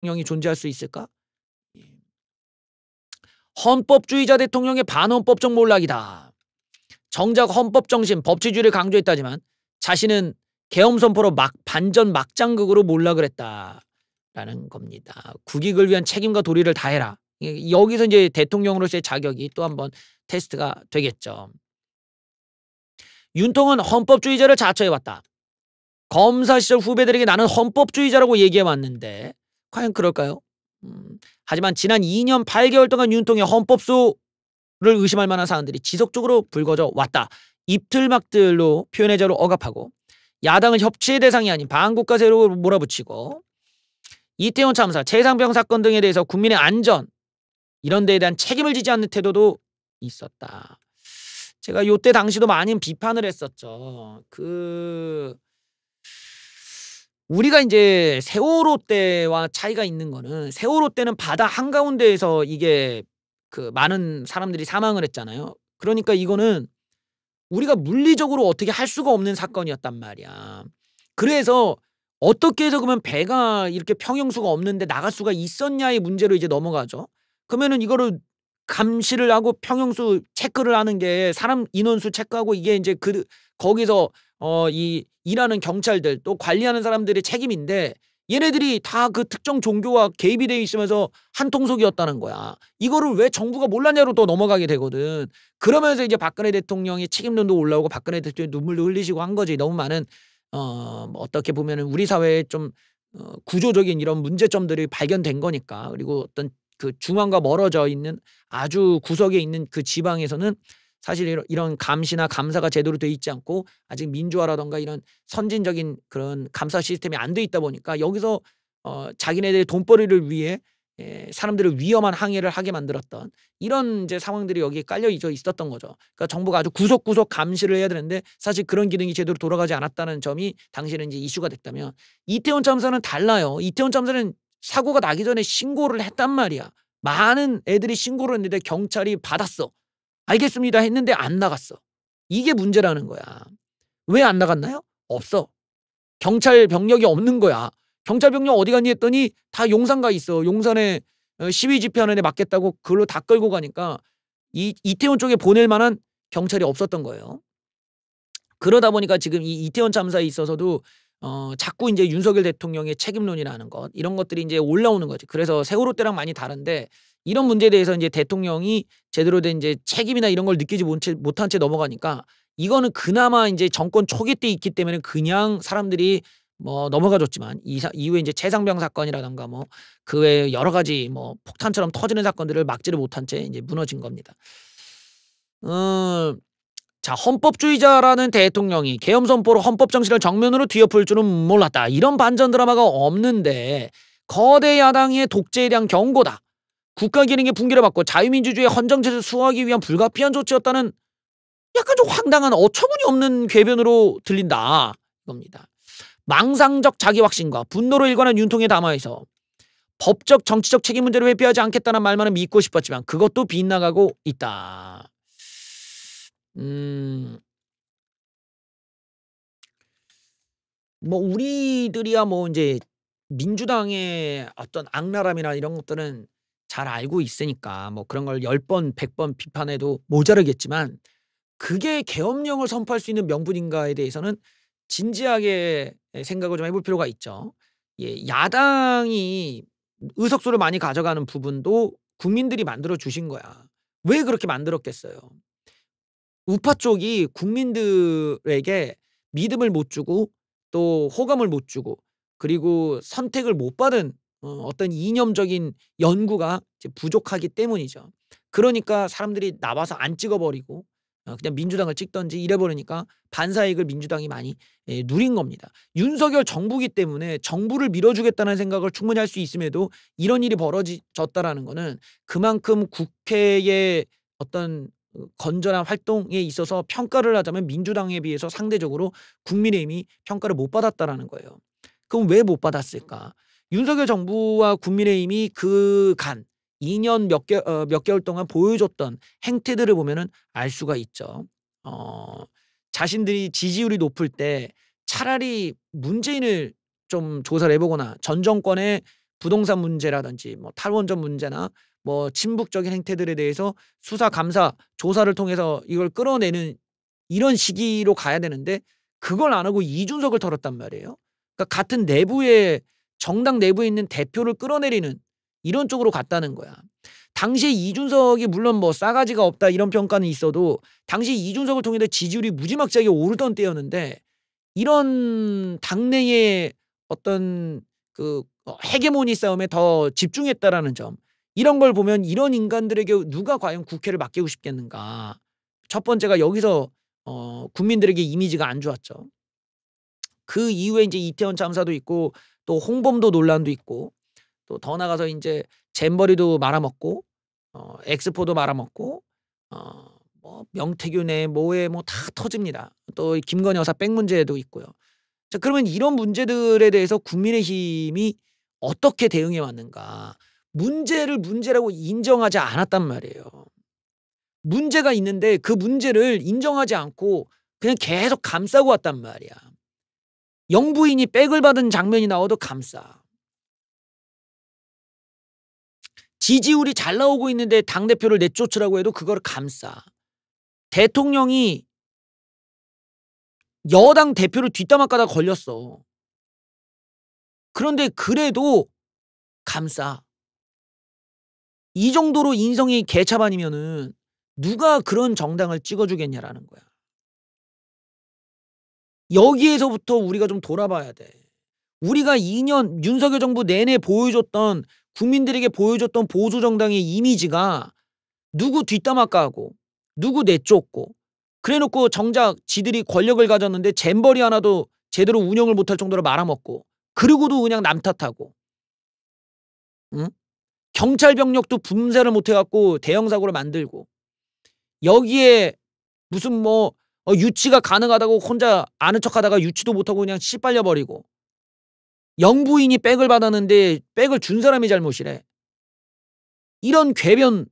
대통령이 존재할 수 있을까? 헌법주의자 대통령의 반헌법적 몰락이다. 정작 헌법 정신, 법치주의를 강조했다지만 자신은 계엄 선포로 반전 막장극으로 몰락을 했다라는 겁니다. 국익을 위한 책임과 도리를 다해라. 여기서 이제 대통령으로서의 자격이 또 한번 테스트가 되겠죠. 윤통은 헌법주의자를 자처해왔다. 검사 시절 후배들에게 나는 헌법주의자라고 얘기해왔는데 과연 그럴까요? 하지만 지난 2년 8개월 동안 윤통의 헌법소를 의심할 만한 사안들이 지속적으로 불거져 왔다. 입틀막들로 표현의 자로 억압하고 야당을 협치의 대상이 아닌 반국가 세력으로 몰아붙이고 이태원 참사, 최상병 사건 등에 대해서 국민의 안전 이런 데에 대한 책임을 지지 않는 태도도 있었다. 제가 요때 당시도 많이 비판을 했었죠. 우리가 이제 세월호 때와 차이가 있는 거는 세월호 때는 바다 한가운데에서 이게 많은 사람들이 사망을 했잖아요. 그러니까 이거는 우리가 물리적으로 어떻게 할 수가 없는 사건이었단 말이야. 그래서 어떻게 해서 그러면 배가 이렇게 평형수가 없는데 나갈 수가 있었냐의 문제로 이제 넘어가죠. 그러면은 이거를 감시를 하고 평형수 체크를 하는 게 사람 인원수 체크하고 이게 이제 거기서 이 일하는 경찰들 또 관리하는 사람들의 책임인데 얘네들이 다 그 특정 종교와 개입이 되어 있으면서 한통속이었다는 거야. 이거를 왜 정부가 몰랐냐로 또 넘어가게 되거든. 그러면서 이제 박근혜 대통령의 책임론도 올라오고 박근혜 대통령이 눈물도 흘리시고 한 거지. 너무 많은 어떻게 보면은 우리 사회에 좀 구조적인 이런 문제점들이 발견된 거니까. 그리고 어떤 그 중앙과 멀어져 있는 아주 구석에 있는 그 지방에서는 사실 이런 감시나 감사가 제대로 돼 있지 않고 아직 민주화라던가 이런 선진적인 그런 감사 시스템이 안 돼 있다 보니까 여기서 자기네들의 돈벌이를 위해 사람들을 위험한 항해를 하게 만들었던 이런 이제 상황들이 여기에 깔려 있었던 거죠. 그러니까 정부가 아주 구석구석 감시를 해야 되는데 사실 그런 기능이 제대로 돌아가지 않았다는 점이 당시에는 이제 이슈가 됐다면 이태원 참사는 달라요. 이태원 참사는 사고가 나기 전에 신고를 했단 말이야. 많은 애들이 신고를 했는데 경찰이 받았어. 알겠습니다 했는데 안 나갔어. 이게 문제라는 거야. 왜 안 나갔나요? 없어. 경찰 병력이 없는 거야. 경찰 병력 어디 갔니 했더니 다 용산 가 있어. 용산에 시위 집회하는 애 맞겠다고 그걸로 다 끌고 가니까 이태원 쪽에 보낼 만한 경찰이 없었던 거예요. 그러다 보니까 지금 이 이태원 참사에 있어서도 자꾸 이제 윤석열 대통령의 책임론이라는 것 이런 것들이 이제 올라오는 거지. 그래서 세월호 때랑 많이 다른데 이런 문제에 대해서 이제 대통령이 제대로 된 이제 책임이나 이런 걸 느끼지 못한 채 넘어가니까 이거는 그나마 이제 정권 초기 때 있기 때문에 그냥 사람들이 뭐 넘어가줬지만 이후에 이제 최상병 사건이라던가 뭐 그 외에 여러 가지 뭐 폭탄처럼 터지는 사건들을 막지를 못한 채 이제 무너진 겁니다. 자, 헌법주의자라는 대통령이 계엄 선포로 헌법 정신을 정면으로 뒤엎을 줄은 몰랐다. 이런 반전 드라마가 없는데 거대 야당의 독재에 대한 경고다. 국가 기능의 붕괴를 받고 자유민주주의의 헌정체제를 수호하기 위한 불가피한 조치였다는 약간 좀 황당한 어처구니 없는 궤변으로 들린다. 이겁니다. 망상적 자기 확신과 분노로 일관한 윤통의 담화에서 법적 정치적 책임 문제를 회피하지 않겠다는 말만은 믿고 싶었지만 그것도 빗나가고 있다. 뭐 우리들이야 뭐 이제 민주당의 어떤 악랄함이나 이런 것들은 잘 알고 있으니까 뭐 그런 걸 10번 100번 비판해도 모자르겠지만 그게 계엄령을 선포할 수 있는 명분인가에 대해서는 진지하게 생각을 좀 해볼 필요가 있죠. 예, 야당이 의석수를 많이 가져가는 부분도 국민들이 만들어 주신 거야. 왜 그렇게 만들었겠어요? 우파 쪽이 국민들에게 믿음을 못 주고 또 호감을 못 주고 그리고 선택을 못 받은 어떤 이념적인 연구가 이제 부족하기 때문이죠. 그러니까 사람들이 나와서 안 찍어버리고 그냥 민주당을 찍든지 이래버리니까 반사이익을 민주당이 많이 누린 겁니다. 윤석열 정부기 때문에 정부를 밀어주겠다는 생각을 충분히 할 수 있음에도 이런 일이 벌어졌다라는 거는 그만큼 국회의 어떤 건전한 활동에 있어서 평가를 하자면 민주당에 비해서 상대적으로 국민의힘이 평가를 못 받았다라는 거예요. 그럼 왜 못 받았을까? 윤석열 정부와 국민의힘이 그간 2년 몇 개월 동안 보여줬던 행태들을 보면은 알 수가 있죠. 자신들이 지지율이 높을 때 차라리 문재인을 좀 조사를 해보거나 전 정권의 부동산 문제라든지 뭐 탈원전 문제나 뭐 친북적인 행태들에 대해서 수사, 감사, 조사를 통해서 이걸 끌어내는 이런 시기로 가야 되는데 그걸 안 하고 이준석을 털었단 말이에요. 그러니까 같은 내부에 정당 내부에 있는 대표를 끌어내리는 이런 쪽으로 갔다는 거야. 당시에 이준석이 물론 뭐 싸가지가 없다 이런 평가는 있어도 당시 이준석을 통해 지지율이 무지막지하게 오르던 때였는데 이런 당내의 어떤 그 헤게모니 싸움에 더 집중했다라는 점, 이런 걸 보면 이런 인간들에게 누가 과연 국회를 맡기고 싶겠는가. 첫 번째가 여기서 국민들에게 이미지가 안 좋았죠. 그 이후에 이제 이태원 참사도 있고 또 홍범도 논란도 있고 또 더 나가서 이제 잼버리도 말아먹고 엑스포도 말아먹고 뭐 명태균에 뭐에 뭐 다 터집니다. 또 김건희 여사 백 문제도 있고요. 자, 그러면 이런 문제들에 대해서 국민의힘이 어떻게 대응해 왔는가? 문제를 문제라고 인정하지 않았단 말이에요. 문제가 있는데 그 문제를 인정하지 않고 그냥 계속 감싸고 왔단 말이야. 영부인이 백을 받은 장면이 나와도 감싸. 지지율이 잘 나오고 있는데 당대표를 내쫓으라고 해도 그걸 감싸. 대통령이 여당 대표를 뒷담화 까다 걸렸어. 그런데 그래도 감싸. 이 정도로 인성이 개차반이면은 누가 그런 정당을 찍어주겠냐라는 거야. 여기에서부터 우리가 좀 돌아봐야 돼. 우리가 2년 윤석열 정부 내내 보여줬던 국민들에게 보여줬던 보수 정당의 이미지가 누구 뒷담화 까고 누구 내쫓고 그래놓고 정작 지들이 권력을 가졌는데 잼버리 하나도 제대로 운영을 못할 정도로 말아먹고 그러고도 그냥 남 탓하고, 응? 경찰 병력도 분쇄를 못해갖고 대형 사고를 만들고 여기에 무슨 뭐 유치가 가능하다고 혼자 아는 척하다가 유치도 못하고 그냥 씨발려버리고 영부인이 백을 받았는데 백을 준 사람이 잘못이래. 이런 궤변.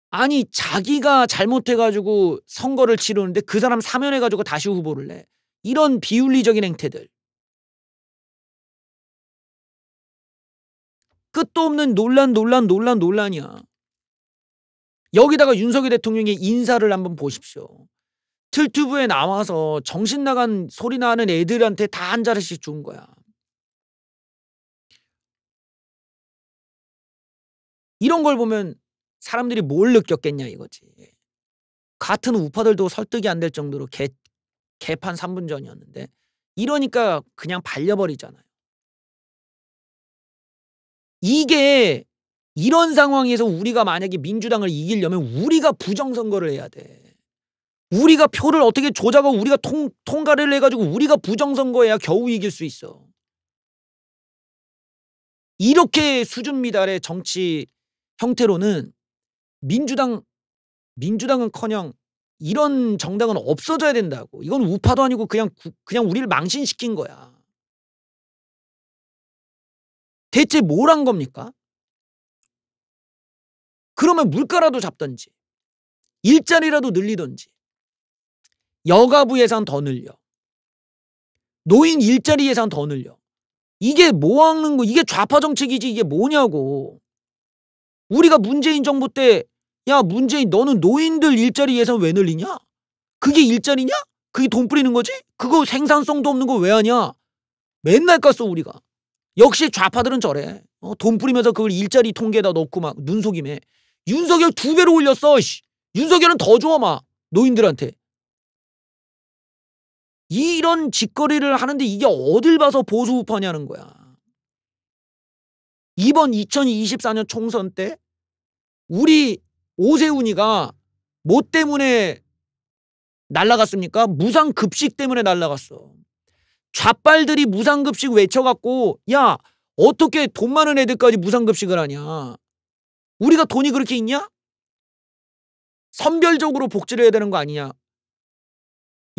아니 자기가 잘못해가지고 선거를 치르는데 그 사람 사면해가지고 다시 후보를 내. 이런 비윤리적인 행태들. 끝도 없는 논란이야. 여기다가 윤석열 대통령의 인사를 한번 보십시오. 틀튜브에 나와서 정신 나간 소리 나는 애들한테 다 한 자리씩 준 거야. 이런 걸 보면 사람들이 뭘 느꼈겠냐 이거지. 같은 우파들도 설득이 안 될 정도로 개판 3분 전이었는데 이러니까 그냥 발려버리잖아요. 이게 이런 상황에서 우리가 만약에 민주당을 이기려면 우리가 부정선거를 해야 돼. 우리가 표를 어떻게 조작하고 우리가 통과를 해가지고 우리가 부정선거해야 겨우 이길 수 있어. 이렇게 수준 미달의 정치 형태로는 민주당은커녕 이런 정당은 없어져야 된다고. 이건 우파도 아니고 그냥 우리를 망신시킨 거야. 대체 뭘 한 겁니까? 그러면 물가라도 잡든지 일자리라도 늘리든지 여가부 예산 더 늘려, 노인 일자리 예산 더 늘려. 이게 뭐 하는 거? 이게 좌파 정책이지 이게 뭐냐고. 우리가 문재인 정부 때 야 문재인 너는 노인들 일자리 예산 왜 늘리냐? 그게 일자리냐? 그게 돈 뿌리는 거지? 그거 생산성도 없는 거 왜 하냐? 맨날 깠어 우리가. 역시 좌파들은 저래. 돈 뿌리면서 그걸 일자리 통계에다 넣고 막 눈속임해. 윤석열 2배로 올렸어. 윤석열은 더 줘 막 노인들한테. 이런 짓거리를 하는데 이게 어딜 봐서 보수 우파냐는 거야. 이번 2024년 총선 때 우리 오세훈이가 뭐 때문에 날라갔습니까? 무상급식 때문에 날라갔어. 좌빨들이 무상급식 외쳐갖고 야 어떻게 돈 많은 애들까지 무상급식을 하냐. 우리가 돈이 그렇게 있냐? 선별적으로 복지를 해야 되는 거 아니냐.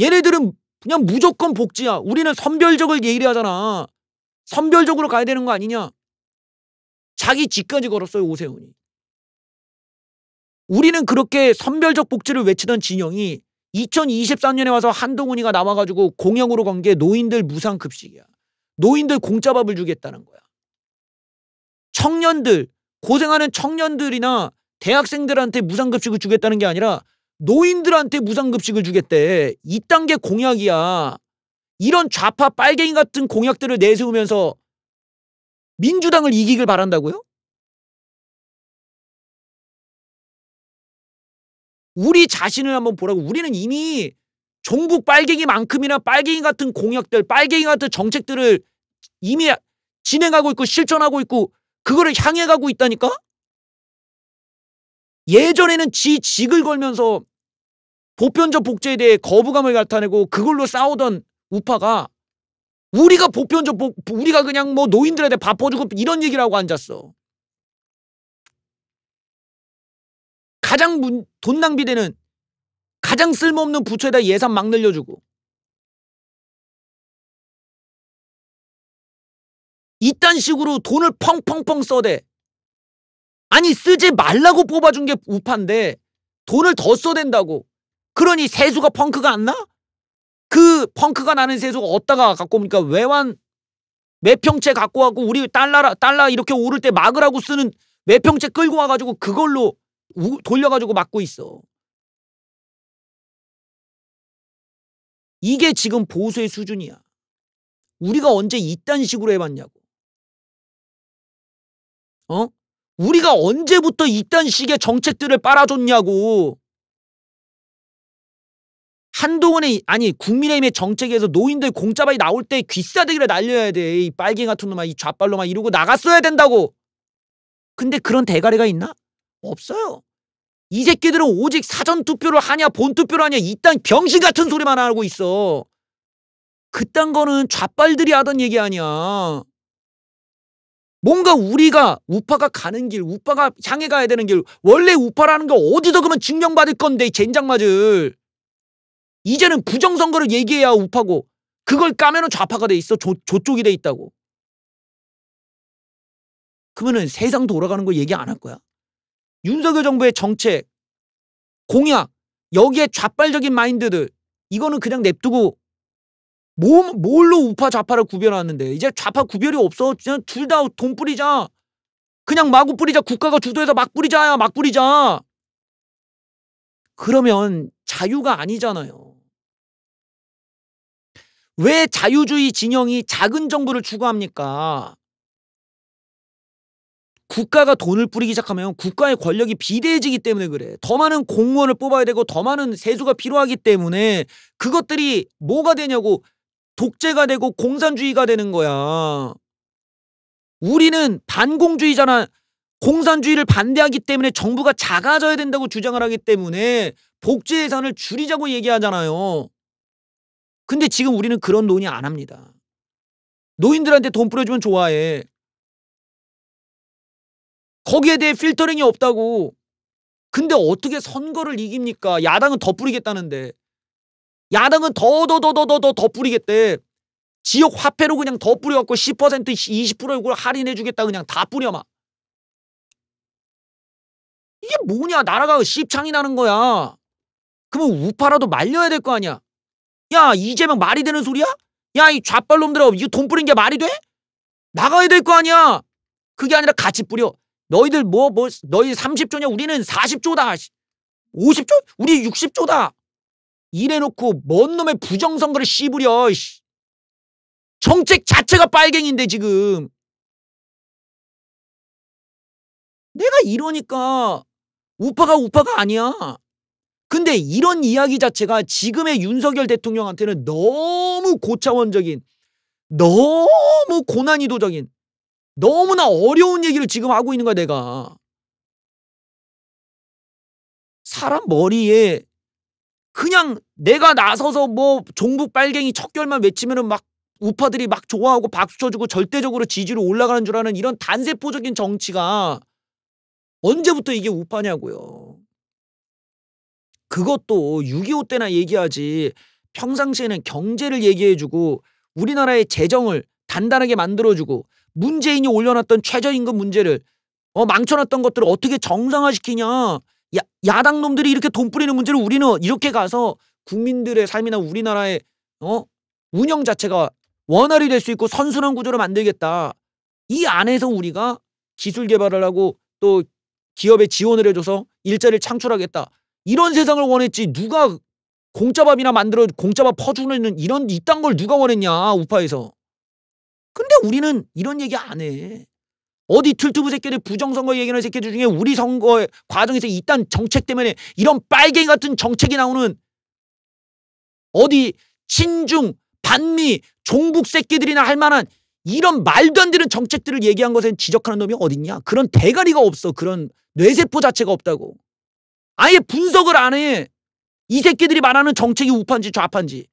얘네들은 그냥 무조건 복지야. 우리는 선별적을 예의하잖아. 선별적으로 가야 되는 거 아니냐. 자기 집까지 걸었어요 오세훈이. 우리는 그렇게 선별적 복지를 외치던 진영이 2023년에 와서 한동훈이가 나와가지고 공약으로 건 게 노인들 무상급식이야. 노인들 공짜 밥을 주겠다는 거야. 청년들, 고생하는 청년들이나 대학생들한테 무상급식을 주겠다는 게 아니라 노인들한테 무상급식을 주겠대. 이딴 게 공약이야. 이런 좌파 빨갱이 같은 공약들을 내세우면서 민주당을 이기길 바란다고요? 우리 자신을 한번 보라고. 우리는 이미 종북 빨갱이만큼이나 빨갱이 같은 공약들, 빨갱이 같은 정책들을 이미 진행하고 있고 실천하고 있고 그거를 향해 가고 있다니까? 예전에는 직을 걸면서 보편적 복제에 대해 거부감을 나타내고 그걸로 싸우던 우파가 우리가 우리가 그냥 뭐 노인들한테 밥 퍼주고 이런 얘기를 하고 앉았어. 가장 돈 낭비되는 가장 쓸모없는 부처에다 예산 막 늘려주고 이딴 식으로 돈을 펑펑펑 써대. 아니 쓰지 말라고 뽑아준 게 우파인데 돈을 더 써댄다고. 그러니 세수가 펑크가 안 나? 그 펑크가 나는 세수가 어디다가 갖고 옵니까? 매평채 갖고 와고 우리 달러 이렇게 오를 때 막으라고 쓰는 매평채 끌고 와가지고 그걸로 돌려가지고 막고 있어. 이게 지금 보수의 수준이야. 우리가 언제 이딴 식으로 해봤냐고. 우리가 언제부터 이딴 식의 정책들을 빨아줬냐고. 한동훈의 아니 국민의힘의 정책에서 노인들 공짜밥이 나올 때 귀싸대기를 날려야 돼. 이 빨갱이 같은 놈아, 이 좌빨놈아 이러고 나갔어야 된다고. 근데 그런 대가리가 있나? 없어요. 이 새끼들은 오직 사전투표를 하냐 본투표를 하냐 이딴 병신 같은 소리만 하고 있어. 그딴 거는 좌빨들이 하던 얘기 아니야. 뭔가 우리가 우파가 가는 길, 우파가 향해 가야 되는 길, 원래 우파라는 거 어디서 그러면 증명받을 건데 젠장 맞을. 이제는 부정선거를 얘기해야 우파고 그걸 까면은 좌파가 돼 있어. 저쪽이 돼 있다고. 그러면은 세상 돌아가는 거 얘기 안 할 거야? 윤석열 정부의 정책, 공약, 여기에 좌빨적인 마인드들 이거는 그냥 냅두고 뭘로 우파 좌파를 구별하는데. 이제 좌파 구별이 없어. 그냥 둘 다 돈 뿌리자. 그냥 마구 뿌리자. 국가가 주도해서 막 뿌리자야. 막 뿌리자. 그러면 자유가 아니잖아요. 왜 자유주의 진영이 작은 정부를 추구합니까? 국가가 돈을 뿌리기 시작하면 국가의 권력이 비대해지기 때문에 그래. 더 많은 공무원을 뽑아야 되고 더 많은 세수가 필요하기 때문에 그것들이 뭐가 되냐고. 독재가 되고 공산주의가 되는 거야. 우리는 반공주의잖아. 공산주의를 반대하기 때문에 정부가 작아져야 된다고 주장을 하기 때문에 복지 예산을 줄이자고 얘기하잖아요. 근데 지금 우리는 그런 논의 안 합니다. 노인들한테 돈 뿌려주면 좋아해. 거기에 대해 필터링이 없다고. 근데 어떻게 선거를 이깁니까? 야당은 더 뿌리겠다는데. 야당은 더 뿌리겠대. 지역 화폐로 그냥 더 뿌려갖고 10% 20% 이걸 할인해주겠다. 그냥 다 뿌려 막. 이게 뭐냐. 나라가 씹창이 나는 거야. 그러면 우파라도 말려야 될 거 아니야. 야 이재명 말이 되는 소리야? 야 이 좌빨놈들아 이거 돈 뿌린 게 말이 돼? 나가야 될 거 아니야. 그게 아니라 같이 뿌려. 너희들 너희 30조냐? 우리는 40조다. 50조? 우리 60조다. 이래놓고 뭔 놈의 부정선거를 씹으려. 정책 자체가 빨갱인데 지금. 내가 이러니까 우파가 아니야. 근데 이런 이야기 자체가 지금의 윤석열 대통령한테는 너무 고차원적인, 너무 고난이도적인, 너무나 어려운 얘기를 지금 하고 있는 거야 내가. 사람 머리에 그냥 내가 나서서 뭐 종북 빨갱이 척결만 외치면은 막 우파들이 막 좋아하고 박수 쳐주고 절대적으로 지지로 올라가는 줄 아는 이런 단세포적인 정치가 언제부터 이게 우파냐고요. 그것도 6.25 때나 얘기하지. 평상시에는 경제를 얘기해주고 우리나라의 재정을 단단하게 만들어주고 문재인이 올려놨던 최저임금 문제를 망쳐놨던 것들을 어떻게 정상화시키냐. 야당 놈들이 이렇게 돈 뿌리는 문제를 우리는 이렇게 가서 국민들의 삶이나 우리나라의 운영 자체가 원활히 될 수 있고 선순환 구조를 만들겠다. 이 안에서 우리가 기술 개발을 하고 또 기업에 지원을 해줘서 일자리를 창출하겠다. 이런 세상을 원했지. 누가 공짜밥이나 만들어 공짜밥 퍼주는 이딴 걸 누가 원했냐, 우파에서. 근데 우리는 이런 얘기 안 해. 어디 틀튜브 새끼들 부정선거 얘기하는 새끼들 중에 우리 선거 과정에서 이딴 정책 때문에 이런 빨갱이 같은 정책이 나오는 어디 친중, 반미, 종북 새끼들이나 할 만한 이런 말도 안 되는 정책들을 얘기한 것에 지적하는 놈이 어딨냐? 그런 대가리가 없어. 그런 뇌세포 자체가 없다고. 아예 분석을 안 해. 이 새끼들이 말하는 정책이 우파인지 좌파인지.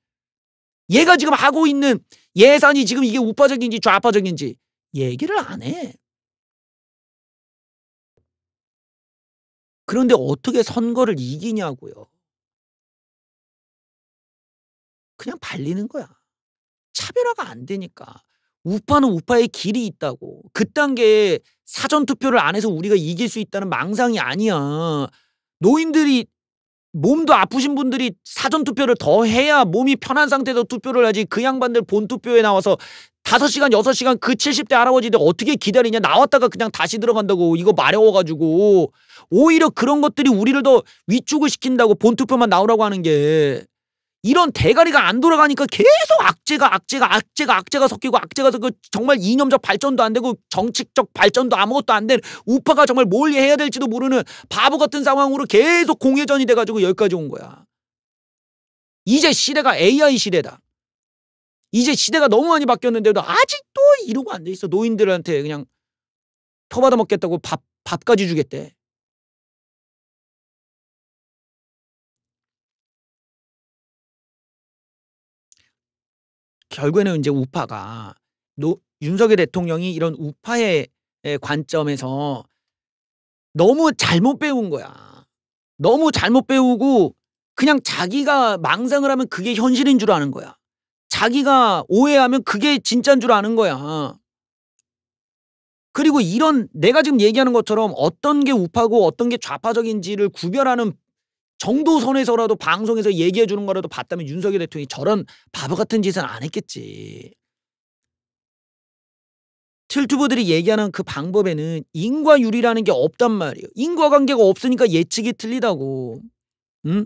얘가 지금 하고 있는 예산이 지금 이게 우파적인지 좌파적인지 얘기를 안 해. 그런데 어떻게 선거를 이기냐고요. 그냥 발리는 거야. 차별화가 안 되니까. 우파는 우파의 길이 있다고. 그딴 게 사전투표를 안 해서 우리가 이길 수 있다는 망상이 아니야. 노인들이 몸도 아프신 분들이 사전투표를 더 해야 몸이 편한 상태에서 투표를 하지. 그 양반들 본투표에 나와서 5시간 6시간 그 70대 할아버지들 어떻게 기다리냐. 나왔다가 그냥 다시 들어간다고. 이거 마려워가지고. 오히려 그런 것들이 우리를 더 위축을 시킨다고. 본투표만 나오라고 하는 게. 이런 대가리가 안 돌아가니까 계속 악재가 섞이고 정말 이념적 발전도 안 되고 정치적 발전도 아무것도 안 되는 우파가 정말 뭘 해야 될지도 모르는 바보 같은 상황으로 계속 공회전이 돼가지고 여기까지 온 거야. 이제 시대가 AI 시대다. 이제 시대가 너무 많이 바뀌었는데도 아직도 이러고 앉아 있어. 노인들한테 그냥 퍼받아 먹겠다고 밥까지 주겠대. 결국에는 이제 우파가 윤석열 대통령이 이런 우파의 관점에서 너무 잘못 배운 거야. 너무 잘못 배우고 그냥 자기가 망상을 하면 그게 현실인 줄 아는 거야. 자기가 오해하면 그게 진짜인 줄 아는 거야. 그리고 이런 내가 지금 얘기하는 것처럼 어떤 게 우파고 어떤 게 좌파적인지를 구별하는 정도 선에서라도 방송에서 얘기해 주는 거라도 봤다면 윤석열 대통령이 저런 바보 같은 짓은 안 했겠지. 틀튜브들이 얘기하는 그 방법에는 인과율이라는 게 없단 말이에요. 인과관계가 없으니까 예측이 틀리다고. 응?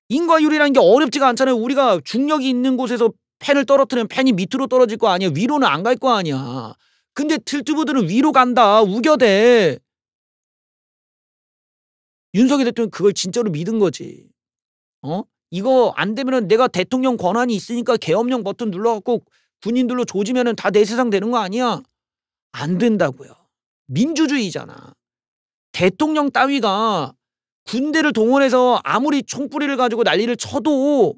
인과율이라는 게 어렵지가 않잖아요. 우리가 중력이 있는 곳에서 펜을 떨어뜨리면 펜이 밑으로 떨어질 거 아니야. 위로는 안 갈 거 아니야. 근데 틀튜브들은 위로 간다. 우겨대. 윤석열 대통령 그걸 진짜로 믿은 거지. 이거 안 되면은 내가 대통령 권한이 있으니까 계엄령 버튼 눌러갖고 군인들로 조지면은 다 내 세상 되는 거 아니야? 안 된다고요. 민주주의잖아. 대통령 따위가 군대를 동원해서 아무리 총뿌리를 가지고 난리를 쳐도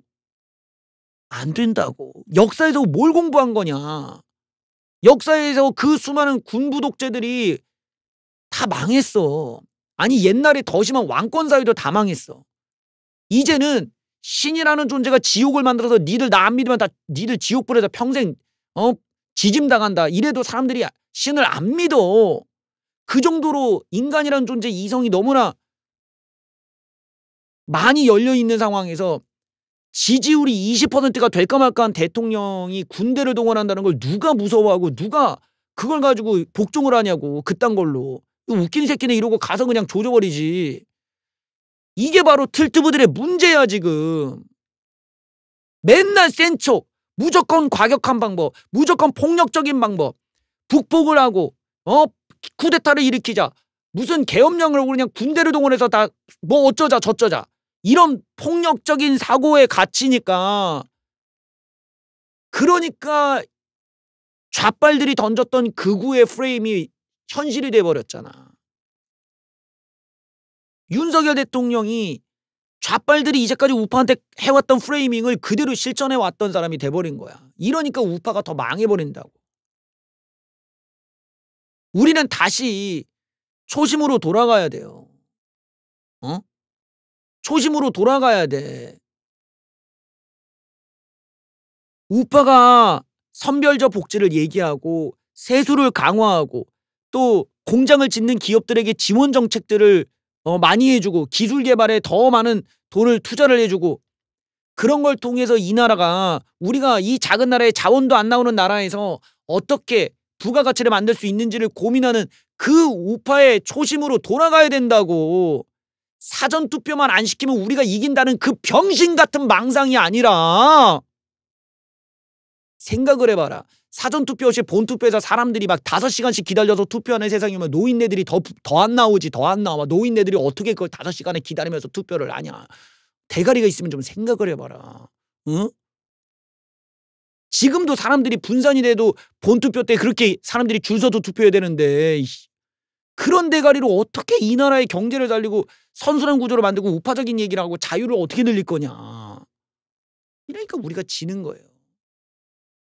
안 된다고. 역사에서 뭘 공부한 거냐. 역사에서 그 수많은 군부 독재들이 다 망했어. 아니 옛날에 더 심한 왕권 사회도 다 망했어. 이제는 신이라는 존재가 지옥을 만들어서 니들 나 안 믿으면 다 니들 지옥불에서 평생 지짐당한다. 이래도 사람들이 신을 안 믿어. 그 정도로 인간이라는 존재 이성이 너무나 많이 열려있는 상황에서 지지율이 20%가 될까 말까한 대통령이 군대를 동원한다는 걸 누가 무서워하고 누가 그걸 가지고 복종을 하냐고. 그딴 걸로. 웃긴 새끼네 이러고 가서 그냥 조져버리지. 이게 바로 틀튜브들의 문제야 지금. 맨날 센 척, 무조건 과격한 방법, 무조건 폭력적인 방법, 북폭을 하고 쿠데타를 일으키자, 무슨 계엄령을 하고 그냥 군대를 동원해서 다 뭐 어쩌자 저쩌자, 이런 폭력적인 사고에 갇히니까. 그러니까 좌빨들이 던졌던 극우의 프레임이 현실이 돼버렸잖아. 윤석열 대통령이 좌빨들이 이제까지 우파한테 해왔던 프레이밍을 그대로 실천해왔던 사람이 돼버린 거야. 이러니까 우파가 더 망해버린다고. 우리는 다시 초심으로 돌아가야 돼요. 초심으로 돌아가야 돼. 우파가 선별적 복지를 얘기하고 세수를 강화하고 또 공장을 짓는 기업들에게 지원 정책들을 많이 해주고 기술 개발에 더 많은 돈을 투자를 해주고 그런 걸 통해서 이 나라가 우리가 이 작은 나라에 자원도 안 나오는 나라에서 어떻게 부가가치를 만들 수 있는지를 고민하는 그 우파의 초심으로 돌아가야 된다고. 사전투표만 안 시키면 우리가 이긴다는 그 병신 같은 망상이 아니라 생각을 해봐라. 사전투표 없이 본투표에서 사람들이 막 5시간씩 기다려서 투표하는 세상이면 노인네들이 더 안 나오지. 더 안 나와. 노인네들이 어떻게 그걸 5시간을 기다리면서 투표를 하냐. 대가리가 있으면 좀 생각을 해봐라. 응? 지금도 사람들이 분산이 돼도 본투표 때 그렇게 사람들이 줄 서서 투표해야 되는데 그런 대가리로 어떻게 이 나라의 경제를 살리고 선순환 구조를 만들고 우파적인 얘기를 하고 자유를 어떻게 늘릴 거냐. 이러니까 우리가 지는 거예요.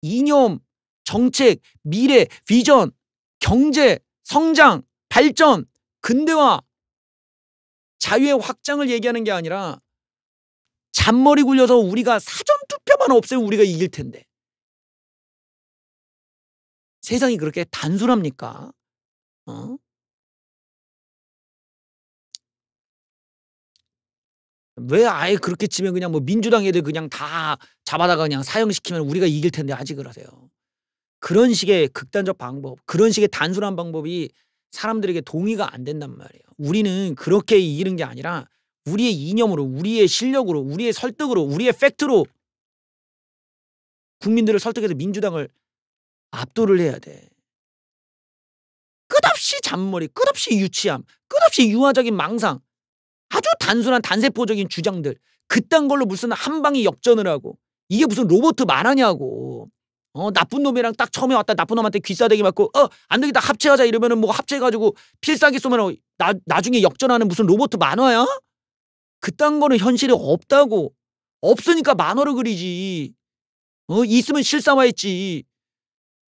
이념, 정책, 미래, 비전, 경제, 성장, 발전, 근대화, 자유의 확장을 얘기하는 게 아니라 잔머리 굴려서 우리가 사전투표만 없애면 우리가 이길 텐데. 세상이 그렇게 단순합니까? 어? 왜 아예 그렇게 치면 그냥 뭐 민주당 애들 그냥 다 잡아다가 그냥 사형시키면 우리가 이길 텐데 하지 그러세요. 그런 식의 극단적 방법, 그런 식의 단순한 방법이 사람들에게 동의가 안 된단 말이에요. 우리는 그렇게 이기는 게 아니라 우리의 이념으로, 우리의 실력으로, 우리의 설득으로, 우리의 팩트로 국민들을 설득해서 민주당을 압도를 해야 돼. 끝없이 잔머리, 끝없이 유치함, 끝없이 유화적인 망상, 아주 단순한 단세포적인 주장들, 그딴 걸로 무슨 한 방에 역전을 하고 이게 무슨 로봇 만화냐고. 나쁜 놈이랑 딱 처음에 왔다 나쁜 놈한테 귀싸대기 맞고 안 되겠다 합체하자 이러면은 뭐 합체해가지고 필살기 쏘면 나중에 역전하는 무슨 로봇 만화야? 그딴 거는 현실에 없다고. 없으니까 만화로 그리지. 있으면 실사화했지.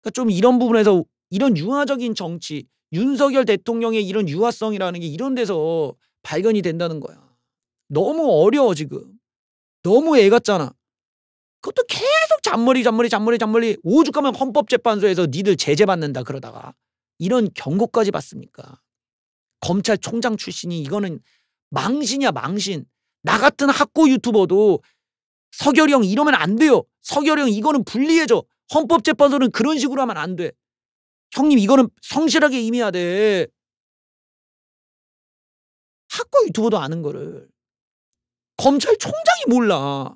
그러니까 좀 이런 부분에서 이런 유화적인 정치, 윤석열 대통령의 이런 유화성이라는 게 이런 데서 발견이 된다는 거야. 너무 어려워 지금. 너무 애 같잖아. 그것도 계속 잔머리 오죽 가면 헌법재판소에서 니들 제재받는다 그러다가 이런 경고까지 받습니까? 검찰총장 출신이 이거는 망신이야 망신. 나 같은 학고 유튜버도 서결이 형 이러면 안 돼요. 서결이 형 이거는 불리해져. 헌법재판소는 그런 식으로 하면 안 돼. 형님 이거는 성실하게 임해야 돼. 학고 유튜버도 아는 거를 검찰총장이 몰라.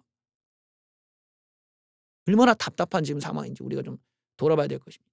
얼마나 답답한 지금 상황인지 우리가 좀 돌아봐야 될 것입니다.